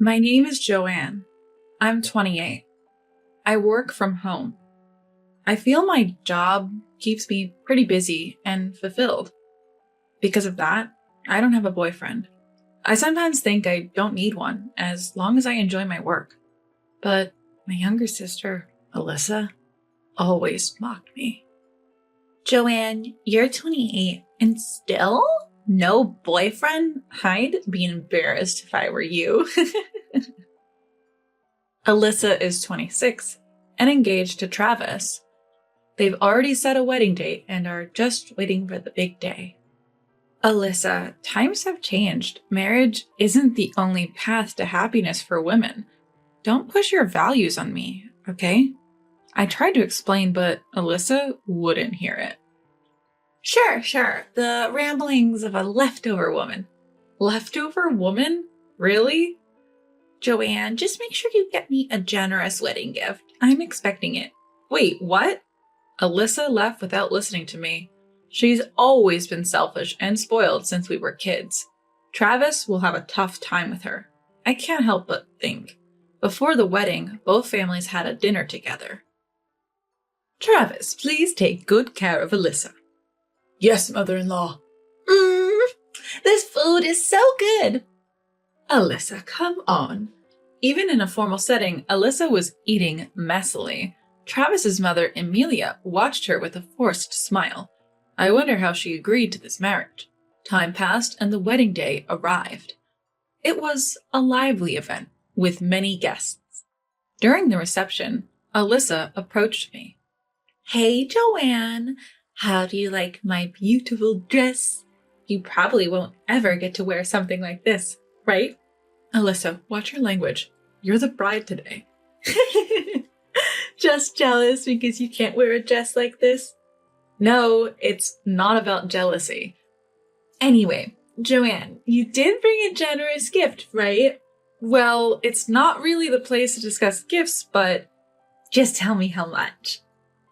My name is Joanne. I'm 28. I work from home. I feel my job keeps me pretty busy and fulfilled. Because of that, I don't have a boyfriend. I sometimes think I don't need one as long as I enjoy my work. But my younger sister, Alyssa, always mocked me. Joanne, you're 28 and still no boyfriend? I'd be embarrassed if I were you. Alyssa is 26 and engaged to Travis. They've already set a wedding date and are just waiting for the big day. Alyssa, times have changed. Marriage isn't the only path to happiness for women. Don't push your values on me, okay? I tried to explain, but Alyssa wouldn't hear it. Sure. The ramblings of a leftover woman. Leftover woman? Really? Joanne, just make sure you get me a generous wedding gift. I'm expecting it. Wait, what? Alyssa left without listening to me. She's always been selfish and spoiled since we were kids. Travis will have a tough time with her. I can't help but think. Before the wedding, both families had a dinner together. Travis, please take good care of Alyssa. Yes, mother-in-law. This food is so good. Alyssa, come on. Even in a formal setting, Alyssa was eating messily. Travis's mother, Emilia, watched her with a forced smile. I wonder how she agreed to this marriage. Time passed and the wedding day arrived. It was a lively event with many guests. During the reception, Alyssa approached me. Hey, Joanne, how do you like my beautiful dress? You probably won't ever get to wear something like this, right? Alyssa, watch your language. You're the bride today. Just jealous because you can't wear a dress like this? No, it's not about jealousy. Anyway, Joanne, you did bring a generous gift, right? Well, it's not really the place to discuss gifts, but just tell me how much.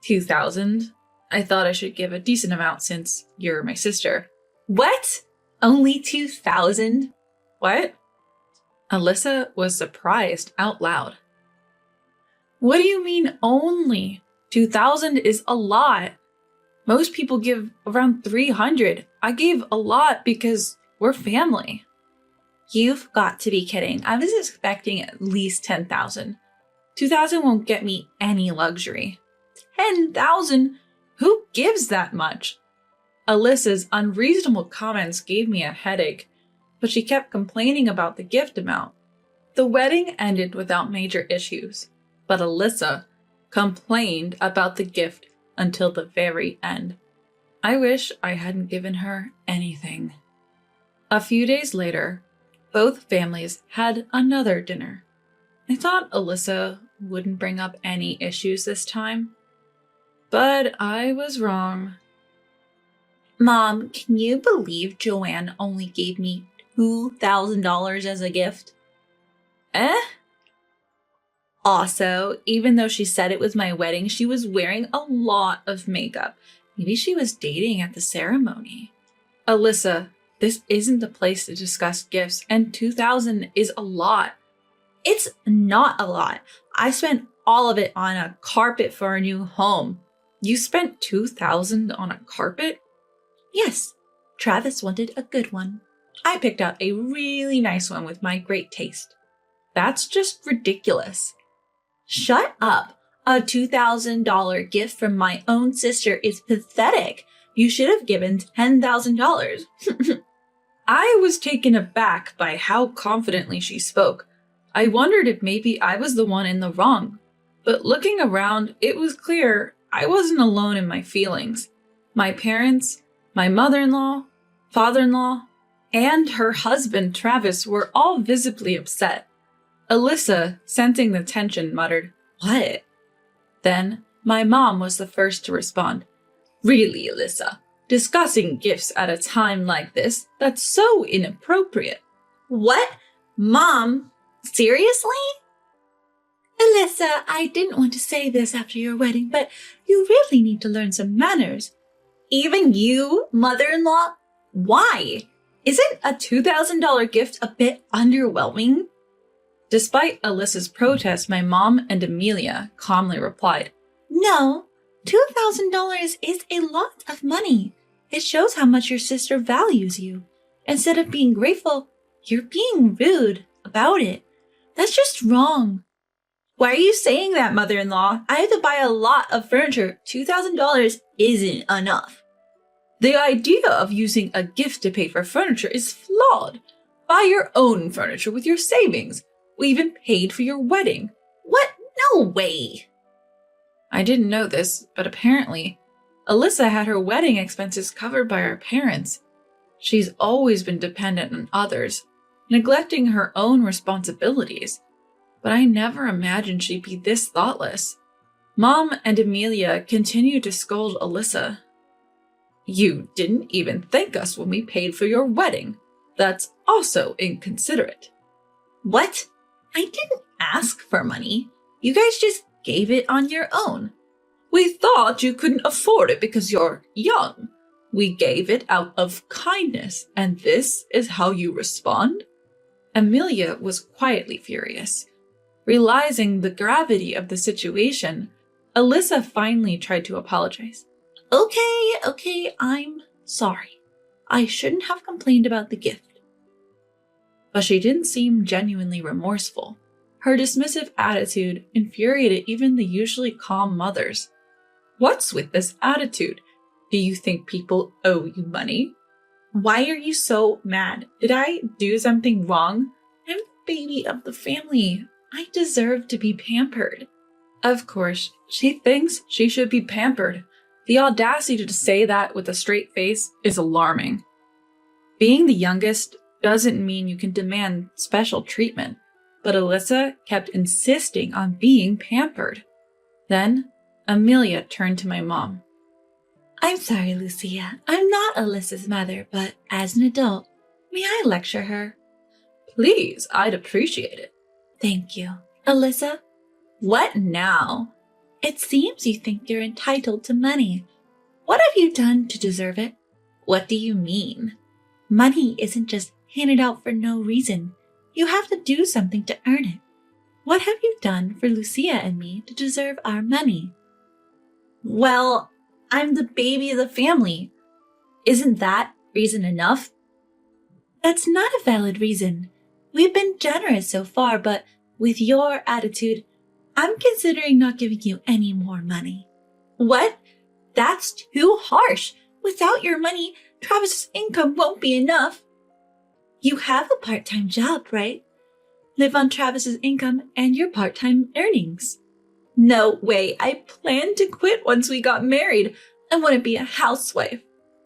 2,000. I thought I should give a decent amount since you're my sister. What? Only 2,000? What? Alyssa was surprised out loud. What do you mean only? 2,000 is a lot. Most people give around 300. I gave a lot because we're family. You've got to be kidding. I was expecting at least 10,000. 2,000 won't get me any luxury. 10,000? Who gives that much? Alyssa's unreasonable comments gave me a headache, but she kept complaining about the gift amount. The wedding ended without major issues, but Alyssa complained about the gift until the very end. I wish I hadn't given her anything. A few days later, both families had another dinner. I thought Alyssa wouldn't bring up any issues this time, but I was wrong. Mom, can you believe Joanne only gave me $2,000 as a gift? Also, even though she said it was my wedding, she was wearing a lot of makeup. Maybe she was dating at the ceremony. Alyssa, this isn't the place to discuss gifts, and 2,000 is a lot. It's not a lot. I spent all of it on a carpet for our new home. You spent 2,000 on a carpet? Yes, Travis wanted a good one. I picked out a really nice one with my great taste. That's just ridiculous. Shut up. A $2,000 gift from my own sister is pathetic. You should have given $10,000. I was taken aback by how confidently she spoke. I wondered if maybe I was the one in the wrong. But looking around, it was clear I wasn't alone in my feelings. My parents, my mother-in-law, father-in-law, and her husband, Travis, were all visibly upset. Alyssa, sensing the tension, muttered, "What?" Then, my mom was the first to respond. "Really, Alyssa, discussing gifts at a time like this, that's so inappropriate." What? Mom? Seriously? Alyssa, I didn't want to say this after your wedding, but you really need to learn some manners. Even you, mother-in-law? Why? Isn't a $2,000 gift a bit underwhelming? Despite Alyssa's protest, my mom and Amelia calmly replied, No, $2,000 is a lot of money. It shows how much your sister values you. Instead of being grateful, you're being rude about it. That's just wrong. Why are you saying that, mother-in-law? I have to buy a lot of furniture. $2,000 isn't enough. The idea of using a gift to pay for furniture is flawed. Buy your own furniture with your savings. We even paid for your wedding. What? No way. I didn't know this, but apparently, Alyssa had her wedding expenses covered by her parents. She's always been dependent on others, neglecting her own responsibilities. But I never imagined she'd be this thoughtless. Mom and Amelia continued to scold Alyssa. You didn't even thank us when we paid for your wedding. That's also inconsiderate. What? I didn't ask for money. You guys just gave it on your own. We thought you couldn't afford it because you're young. We gave it out of kindness, and this is how you respond? Amelia was quietly furious. Realizing the gravity of the situation, Alyssa finally tried to apologize. Okay, I'm sorry. I shouldn't have complained about the gift. But she didn't seem genuinely remorseful. Her dismissive attitude infuriated even the usually calm mothers. What's with this attitude? Do you think people owe you money? Why are you so mad? Did I do something wrong? I'm the baby of the family. I deserve to be pampered. Of course, she thinks she should be pampered. The audacity to say that with a straight face is alarming. Being the youngest doesn't mean you can demand special treatment, but Alyssa kept insisting on being pampered. Then, Amelia turned to my mom. I'm sorry, Lucia. I'm not Alyssa's mother, but as an adult, may I lecture her? Please, I'd appreciate it. Thank you. Alyssa, what now? It seems you think you're entitled to money. What have you done to deserve it? What do you mean? Money isn't just handed out for no reason. You have to do something to earn it. What have you done for Lucia and me to deserve our money? Well, I'm the baby of the family. Isn't that reason enough? That's not a valid reason. We've been generous so far, but with your attitude, I'm considering not giving you any more money. What? That's too harsh. Without your money, Travis's income won't be enough. You have a part-time job, right? Live on Travis's income and your part-time earnings. No way. I planned to quit once we got married. I want to be a housewife.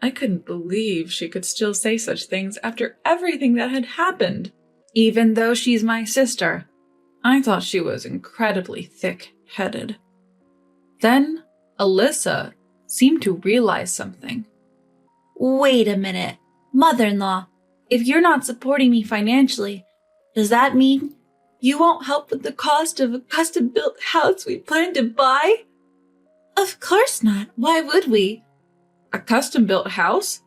I couldn't believe she could still say such things after everything that had happened. Even though she's my sister, I thought she was incredibly thick-headed. Then, Alyssa seemed to realize something. Wait a minute. Mother-in-law, if you're not supporting me financially, does that mean you won't help with the cost of a custom-built house we plan to buy? Of course not. Why would we? A custom-built house?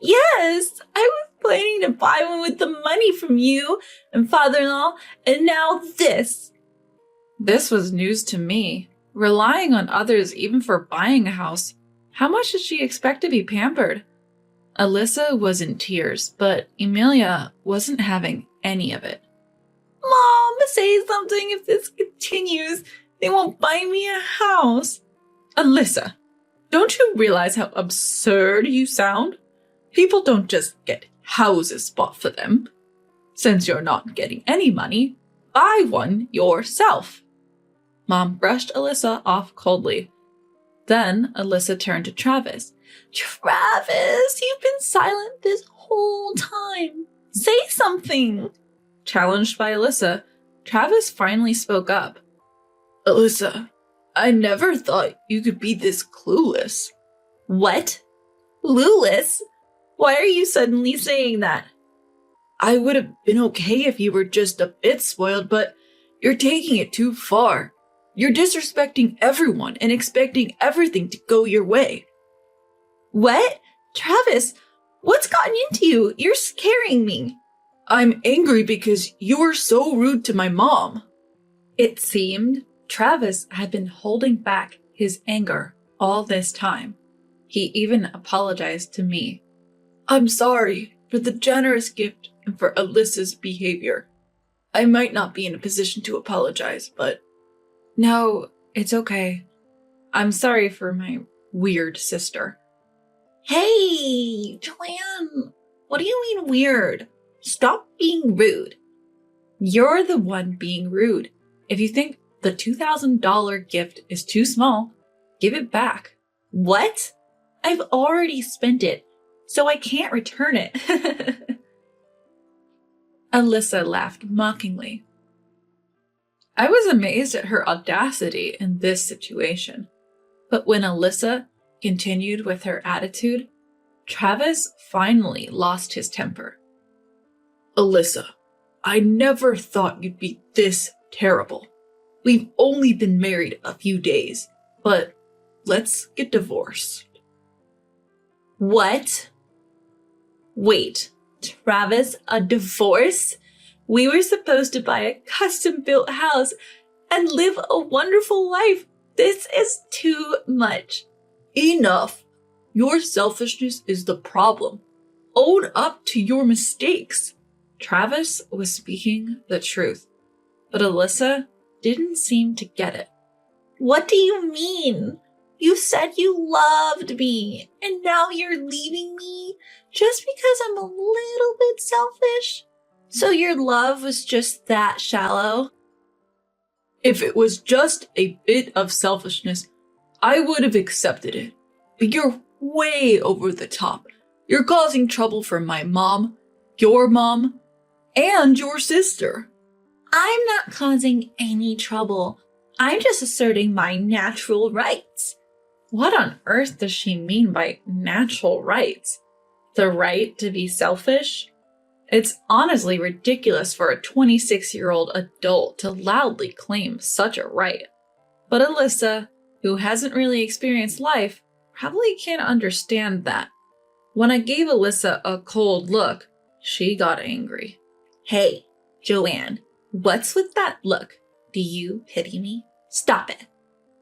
Yes, I was planning to buy one with the money from you and father-in-law, and now this. This was news to me. Relying on others even for buying a house. How much did she expect to be pampered? Alyssa was in tears, but Emilia wasn't having any of it. Mom, say something. If this continues, they won't buy me a house. Alyssa, don't you realize how absurd you sound? People don't just get houses bought for them. Since you're not getting any money, buy one yourself. Mom brushed Alyssa off coldly. Then Alyssa turned to Travis. Travis, you've been silent this whole time. Say something. Challenged by Alyssa, Travis finally spoke up. Alyssa, I never thought you could be this clueless. What? Clueless? Why are you suddenly saying that? I would have been okay if you were just a bit spoiled, but you're taking it too far. You're disrespecting everyone and expecting everything to go your way. What? Travis, what's gotten into you? You're scaring me. I'm angry because you were so rude to my mom. It seemed Travis had been holding back his anger all this time. He even apologized to me. I'm sorry for the generous gift and for Alyssa's behavior. I might not be in a position to apologize, but... No, it's okay. I'm sorry for my weird sister. Hey, Joanne, what do you mean weird? Stop being rude. You're the one being rude. If you think the $2,000 gift is too small, give it back. What? I've already spent it, so I can't return it. Alyssa laughed mockingly. I was amazed at her audacity in this situation. But when Alyssa continued with her attitude, Travis finally lost his temper. Alyssa, I never thought you'd be this terrible. We've only been married a few days, but let's get divorced. What? Wait, Travis, a divorce? We were supposed to buy a custom-built house and live a wonderful life. This is too much. Enough. Your selfishness is the problem. Own up to your mistakes. Travis was speaking the truth, but Alyssa didn't seem to get it. What do you mean? You said you loved me, and now you're leaving me just because I'm a little bit selfish? So your love was just that shallow? If it was just a bit of selfishness, I would have accepted it. But you're way over the top. You're causing trouble for my mom, your mom, and your sister. I'm not causing any trouble. I'm just asserting my natural rights. What on earth does she mean by natural rights? The right to be selfish? It's honestly ridiculous for a 26-year-old adult to loudly claim such a right. But Alyssa, who hasn't really experienced life, probably can't understand that. When I gave Alyssa a cold look, she got angry. Hey, Joanne, what's with that look? Do you pity me? Stop it.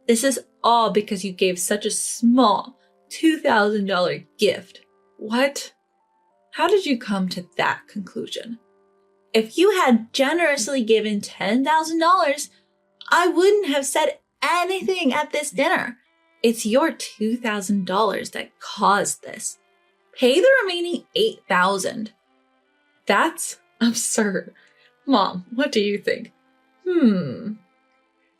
This is all because you gave such a small $2,000 gift. What? How did you come to that conclusion? If you had generously given $10,000, I wouldn't have said anything at this dinner. It's your $2,000 that caused this. Pay the remaining $8,000. That's absurd. Mom, what do you think?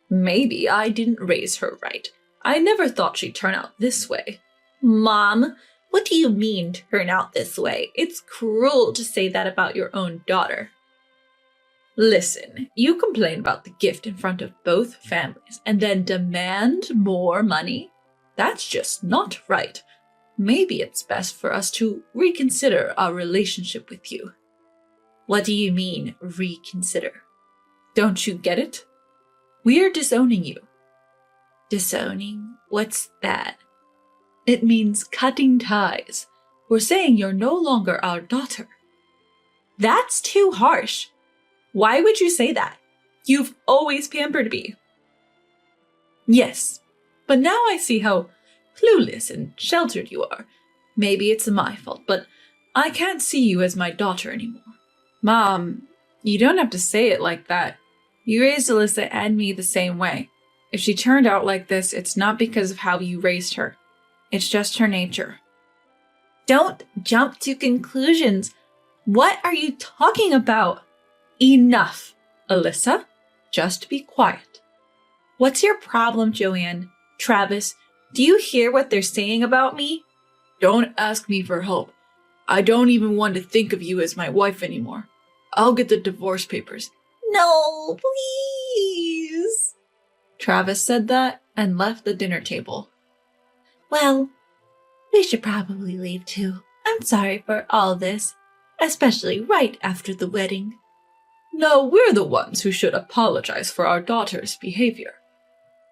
Maybe I didn't raise her right. I never thought she'd turn out this way. Mom, what do you mean turn out this way? It's cruel to say that about your own daughter. Listen, you complain about the gift in front of both families and then demand more money? That's just not right. Maybe it's best for us to reconsider our relationship with you. What do you mean, reconsider? Don't you get it? We're disowning you. Disowning? What's that? It means cutting ties. We're saying you're no longer our daughter. That's too harsh. Why would you say that? You've always pampered me. Yes, but now I see how clueless and sheltered you are. Maybe it's my fault, but I can't see you as my daughter anymore. Mom, you don't have to say it like that. You raised Alyssa and me the same way. If she turned out like this, it's not because of how you raised her. It's just her nature. Don't jump to conclusions. What are you talking about? Enough, Alyssa. Just be quiet. What's your problem, Joanne? Travis, do you hear what they're saying about me? Don't ask me for help. I don't even want to think of you as my wife anymore. I'll get the divorce papers. No, please. Travis said that and left the dinner table. Well, we should probably leave too. I'm sorry for all this, especially right after the wedding. No, we're the ones who should apologize for our daughter's behavior.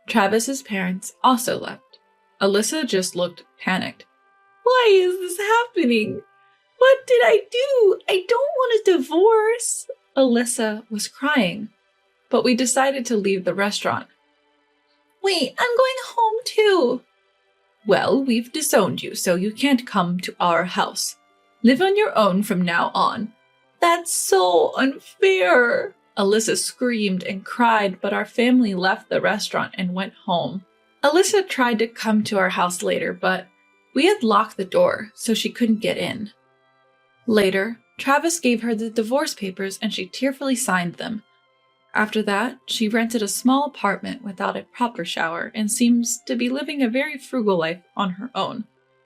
Travis's parents also left. Alyssa just looked panicked. Why is this happening? What did I do? I don't want a divorce. Alyssa was crying, but we decided to leave the restaurant. Wait, I'm going home too. Well, we've disowned you, so you can't come to our house. Live on your own from now on. That's so unfair. Alyssa screamed and cried, but our family left the restaurant and went home. Alyssa tried to come to our house later, but we had locked the door, so she couldn't get in. Later, Travis gave her the divorce papers and she tearfully signed them. After that, she rented a small apartment without a proper shower and seems to be living a very frugal life on her own.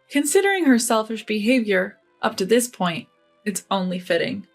Considering her selfish behavior up to this point, it's only fitting.